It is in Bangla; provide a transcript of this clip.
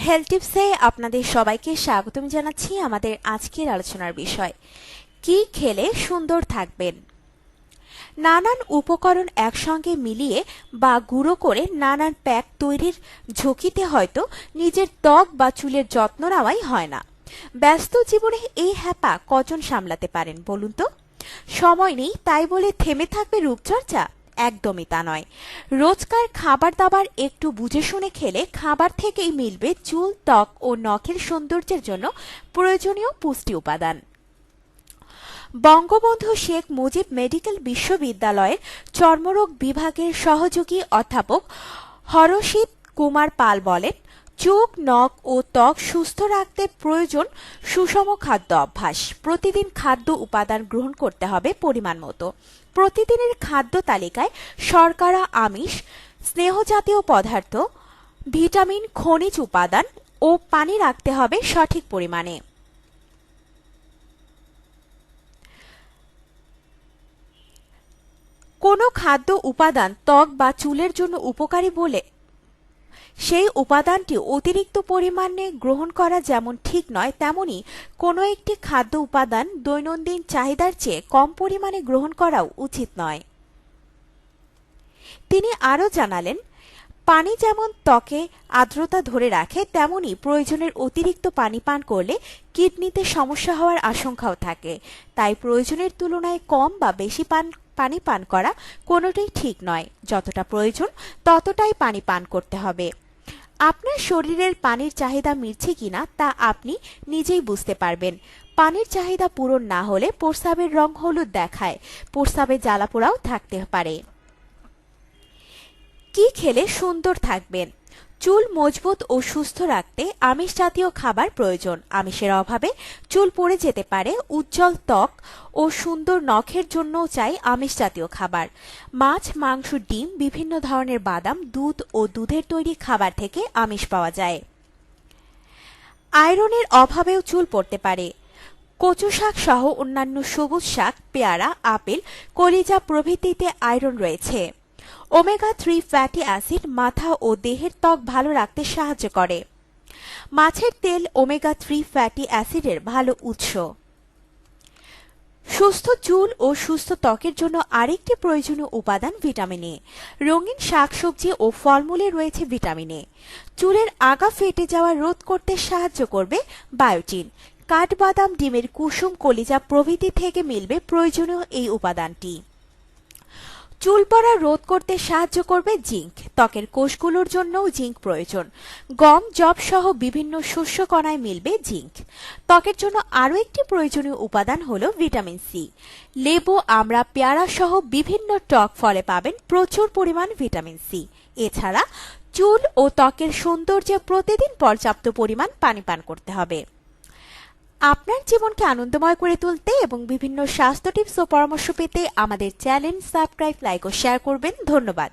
হেলথ টিপসে আপনাদের সবাইকে স্বাগতম জানাচ্ছি। আমাদের আজকের আলোচনার বিষয় কি খেলে সুন্দর থাকবেন। নানান উপকরণ একসঙ্গে মিলিয়ে বা গুঁড়ো করে নানান প্যাক তৈরির ঝুঁকিতে হয়তো নিজের ত্বক বা চুলের যত্ন নেওয়াই হয় না। ব্যস্ত জীবনে এই হ্যাপা কজন সামলাতে পারেন বলুন তো? সময় নেই তাই বলে থেমে থাকবে রূপচর্চা? একদমই তা নয়। রোজকার খাবার দাবার একটু বুঝে শুনে খেলে খাবার থেকেই মিলবে চুল, ত্বক ও নখের সৌন্দর্যের জন্য প্রয়োজনীয় পুষ্টি উপাদান। বঙ্গবন্ধু শেখ মুজিব মেডিকেল বিশ্ববিদ্যালয়ের চর্মরোগ বিভাগের সহযোগী অধ্যাপক হরষিত কুমার পাল বলেন, চোখ, নখ ও ত্বক সুস্থ রাখতে প্রয়োজন সুষম খাদ্য অভ্যাস। প্রতিদিন খাদ্য উপাদান গ্রহণ করতে হবে পরিমাণ মতো। প্রতিদিনের খাদ্য তালিকায় শর্করা, আমিষ, স্নেহজাতীয় পদার্থ, ভিটামিন, খনিজ উপাদান ও পানি রাখতে হবে সঠিক পরিমাণে। কোনো খাদ্য উপাদান ত্বক বা চুলের জন্য উপকারী বলে সেই উপাদানটি অতিরিক্ত পরিমাণে গ্রহণ করা যেমন ঠিক নয়, তেমনি কোনো একটি খাদ্য উপাদান দৈনন্দিন চাহিদার চেয়ে কম পরিমাণে গ্রহণ করাও উচিত নয়। তিনি আরও জানালেন, পানি যেমন ত্বকে আর্দ্রতা ধরে রাখে, তেমনি প্রয়োজনের অতিরিক্ত পানি পান করলে কিডনিতে সমস্যা হওয়ার আশঙ্কাও থাকে। তাই প্রয়োজনের তুলনায় কম বা বেশি পানি পান করা কোনোটাই ঠিক নয়। যতটা প্রয়োজন ততটাই পানি পান করতে হবে। আপনার শরীরের পানির চাহিদা মিটছে কিনা তা আপনি নিজেই বুঝতে পারবেন। পানির চাহিদা পূরণ না হলে প্রস্রাবের রং হলুদ দেখায়, প্রস্রাবে জ্বালাপোড়াও থাকতে পারে। কি খেলে সুন্দর থাকবেন? চুল মজবুত ও সুস্থ রাখতে আমিষ জাতীয় খাবার প্রয়োজন। আমিষের অভাবে চুল পড়ে যেতে পারে। উজ্জ্বল ত্বক ও সুন্দর নখের জন্যও চাই আমিষ জাতীয় খাবার। মাছ, মাংস, ডিম, বিভিন্ন ধরনের বাদাম, দুধ ও দুধের তৈরি খাবার থেকে আমিষ পাওয়া যায়। আয়রনের অভাবেও চুল পড়তে পারে। কচু শাক সহ অন্যান্য সবুজ শাক, পেয়ারা, আপেল, কলিজা প্রভৃতিতে আয়রন রয়েছে। ওমেগা-3 ফ্যাটি অ্যাসিড মাথা ও দেহের ত্বক ভালো রাখতে সাহায্য করে। মাছের তেল ওমেগা-3 ফ্যাটি অ্যাসিডের ভালো উৎস। সুস্থ চুল ও সুস্থ ত্বকের জন্য আরেকটি প্রয়োজনীয় উপাদান ভিটামিন এ। রঙিন শাকসবজি ও ফলমূলে রয়েছে ভিটামিন এ। চুলের আগা ফেটে যাওয়া রোধ করতে সাহায্য করবে বায়োটিন। কাঠবাদাম, ডিমের কুসুম, কলিজা প্রভৃতি থেকে মিলবে প্রয়োজনীয় এই উপাদানটি। চুল পড়া রোধ করতে সাহায্য করবে জিঙ্ক। ত্বকের কোষগুলোর জন্যও জিঙ্ক প্রয়োজন। গম, যব সহ বিভিন্ন শস্য কণায় মিলবে জিঙ্ক। ত্বকের জন্য আরও একটি প্রয়োজনীয় উপাদান হল ভিটামিন সি। লেবু, আমড়া, পেয়ারা সহ বিভিন্ন টক ফলে পাবেন প্রচুর পরিমাণ ভিটামিন সি। এছাড়া চুল ও ত্বকের সৌন্দর্যে প্রতিদিন পর্যাপ্ত পরিমাণ পানি পান করতে হবে। আপনার জীবনকে আনন্দময় করে তুলতে এবং বিভিন্ন স্বাস্থ্য টিপস ও পরামর্শ পেতে আমাদের চ্যানেল সাবস্ক্রাইব, লাইক ও শেয়ার করবেন। ধন্যবাদ।